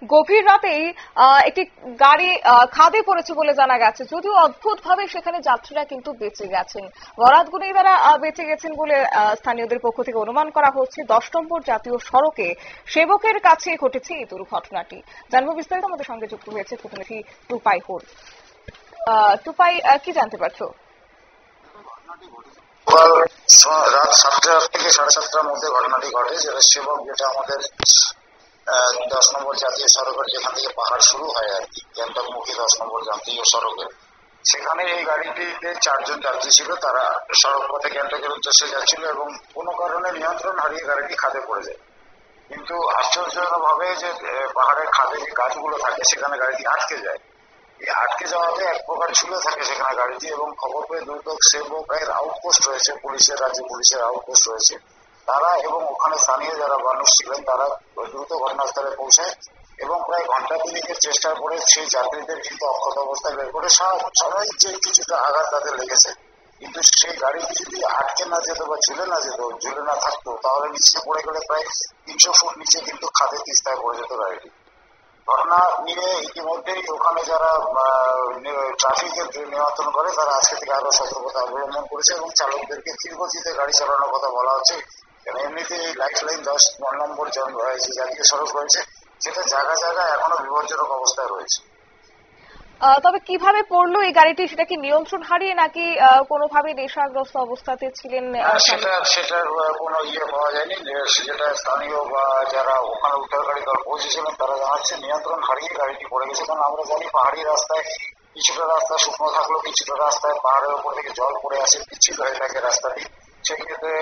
গভীর রাতেই একটি গাড়ি খাদে পড়েছে বলে জানা গেছে, যদিও অদ্ভুতভাবে সেখানে যাত্রীরা কিন্তু বেঁচে গেছেন। বরাত গুনেই তারা বেঁচে গেছেন বলে স্থানীয়দের পক্ষ থেকে অনুমান করা হচ্ছে। 10 নম্বর জাতীয় সড়কে সেবকের কাছে ঘটেছে এই দুর্ঘটনাটি। জানবো বিস্তারিত, আমাদের সঙ্গে যুক্ত হয়েছে প্রতিনিধি টুপাই হোর। টুপাই, কি জানতে পারছো? রাত 7টা থেকে 7:30টার মধ্যে ঘটনাটি ঘটে, যেটা সেবক, যেটা আমাদের 10 নম্বর জাতীয় সড়কের যেখান থেকে পাহাড় শুরু হয় আর কি, গ্যাংটকমুখী 10 নম্বর জাতীয় সড়কে, সেখানে এই গাড়িটিতে 4 জন যাত্রী ছিল। তারা সড়ক পথে গ্যাংটকের উদ্দেশ্যে যাচ্ছিল এবং কোনো কারণে নিয়ন্ত্রণ হারিয়ে গাড়িটি খাদে পড়ে যায়। কিন্তু আশ্চর্যজনক ভাবে যে পাহাড়ের খাদে যে গাছগুলো থাকে সেখানে গাড়িটি আটকে যায়। এই আটকে যাওয়াতে এক প্রকার ঝুলে থাকে সেখানে গাড়িটি, এবং খবর পেয়ে দ্রুত সেবকের আউটপোস্ট রয়েছে, রাজ্য পুলিশের আউটপোস্ট রয়েছে, তারা এবং ওখানে স্থানীয় যারা মানুষ ছিলেন তারা দ্রুত ঘটনাস্থলে পৌঁছায় এবং প্রায় ঘন্টা তিনেকের চেষ্টার পরে সেই যাত্রীদের কিন্তু অক্ষত অবস্থায় বের করে সবাই যে কিছুটা আঘাত তাদের লেগেছে, কিন্তু সেই গাড়িটি যদি আটকে না যেত বা ঝুলে না থাকতো, তাহলে নিচে পড়ে গেলে প্রায় 300 ফুট নিচে কিন্তু খাদে তিস্তায় পড়ে যেত গাড়িটি। ঘটনা নিয়ে ইতিমধ্যেই ওখানে যারা ট্রাফিকের নিয়ন্ত্রণ করে তারা আজকে থেকে আরো সতর্কতা অবলম্বন করেছে এবং চালকদেরকে ধীরগতিতে গাড়ি চালানোর কথা বলা হচ্ছে। এমনিতে লাইফ লাইন 10 নম্বর যে জাতীয় সড়ক রয়েছে সেটা জায়গায় এখনো বিপজ্জনক অবস্থায় রয়েছে। তবে কিভাবে পড়লো এই গাড়িটি, সেটা কি নিয়ন্ত্রণ হারিয়ে নাকি কোনোভাবে নেশাগ্রস্ত অবস্থাতে ছিলেন? সেটার কোনো পাওয়া যায়নি। যেটা স্থানীয় বা যারা ওখানে উদ্ধারকারী দল পৌঁছেছিলেন তারা জানাচ্ছে নিয়ন্ত্রণ হারিয়ে গাড়িটি পড়ে গেছে। কারণ আমরা জানি পাহাড়ি রাস্তায় কিছুটা রাস্তা শুকনো থাকলেও কিছুটা রাস্তায় পাহাড়ের উপর থেকে জল পড়ে আসে, পিচ্ছিল হয়ে থাকে রাস্তাটি। সেক্ষেত্রে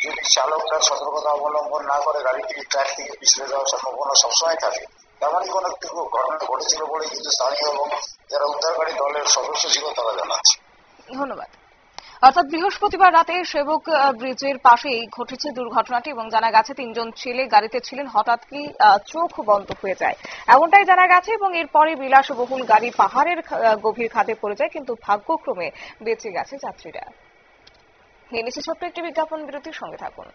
যদি চালক তার সতর্কতা অবলম্বন না করে গাড়িটি ট্র্যাক থেকে পিছলে যাওয়ার সম্ভাবনা সবসময় থাকে। তেমনই কোনো একটু ঘটনা ঘটেছিল বলে কিন্তু স্থানীয় এবং যারা উদ্ধারকারী দলের সদস্য ছিল তারা জানাচ্ছে। ধন্যবাদ। অর্থাৎ বৃহস্পতিবার রাতে সেবক ব্রিজের পাশেই ঘটেছে দুর্ঘটনাটি এবং জানা গেছে 3 জন ছেলে গাড়িতে ছিলেন, হঠাৎ কি চোখ বন্ধ হয়ে যায় এমনটাই জানা গেছে এবং এরপরে বিলাসবহুল গাড়ি পাহাড়ের গভীর খাদে পড়ে যায়, কিন্তু ভাগ্যক্রমে বেঁচে গেছে যাত্রীরা। নিয়ে নিচ্ছে ছোট্ট একটি বিজ্ঞাপন বিরতির, সঙ্গে থাকুন।